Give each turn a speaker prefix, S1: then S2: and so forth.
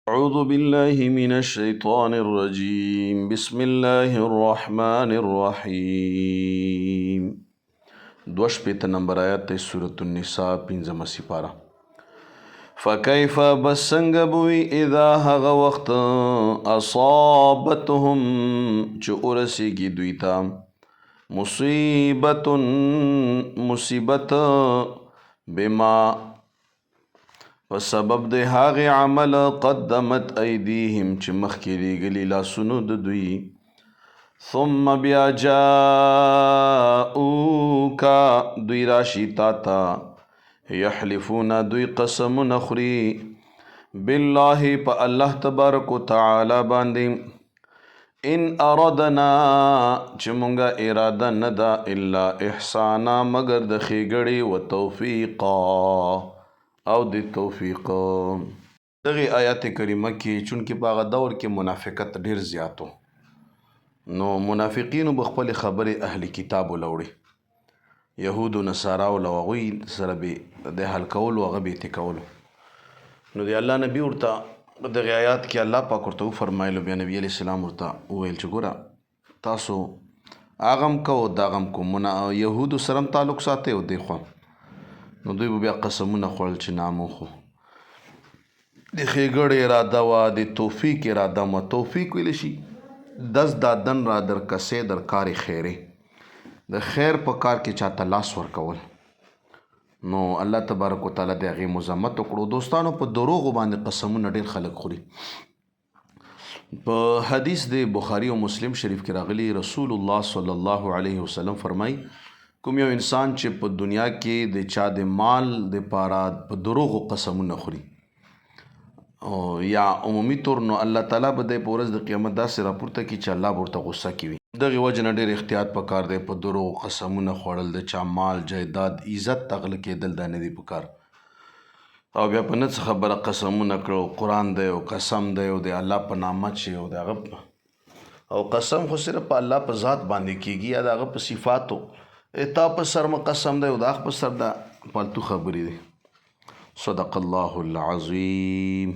S1: أعوذ بالله من الشيطان الرجيم بسم الله الرحمن الرحيم دوش پیت نمبر آیات سورة النساء پنزم سپارہ فكيف بسنگ بوي اذا هغ وقت اصابتهم چه ارسیگی دویتا مصیبت بما په سبب د هغه عمل قدمت ایدیهم چې مخکې لیږلي لاسونو د دوی ثم بیا جاءوک دوی راشي تا ته یحلفون دوی قسمونه خوري بالله په الله تبارک وتعالی باندې ان اردنا چې مونږه اراده نه ده الا احسانا مگر د ښېګړې و توفیقا او د توفیق. دغه آیات کریمه کې چونکې په هغه دور کې منافقت ډیر زیاتو نو منافقینو به خپل خبرې اهل کتابو لوړي یهود و نصاراو له هغوی سره به د حل کولو هغه به یې کولو نو د الله نبي ورته دغه آیات کې الله پاک ورته وفرمایلو بیا نبي علیه السلام ورته وویل چې ګوره تاسو هغه هم کو دغه هم کو یهودو سره هم تعلق ساتئ او دی خوا نو دوی به بیا قسمونه خوړل چې نامو خو د ښېګړې اراده وه د توفیق اراده وه توفیق ویلی شي دست دادن را در کسې در کار خیرې د خیر په کار کې چاته لاس ورکول نو الله تبارک وتعالی د هغې مذمت وکړو. دوستانو په دروغو باندې قسمونه ډېر خلک خوري. په حدیث د بخاري او مسلم شریف کې راغلی رسول الله صلی الله علیه وسلم فرمایي کوم یو انسان چې په دنیا کې د چا د مال د پاره په دروغو قسمونه خوري یا عمومي طور نو الله تعالی به د په ورځ د قیامت داسې راپورته کړي چې الله به ورته غصه کوي. دغې وجې نه ډېر احتیاط پکار دی په دروغو قسمونه خوړل د چا مال جایداد عزت تغله کېدل دا نه دي پکار او بیا په نه څه خبره قسمونه کړو قرآن دی او قسم دی او د الله په نامه چې او د هغه او قسم خو صرف په الله په ذات باندې کېږي یا د هغه په صفاتو تا په سر مو قسم دی او د هغه په سر دا پالتو خبرې دي. صدق الله العظیم.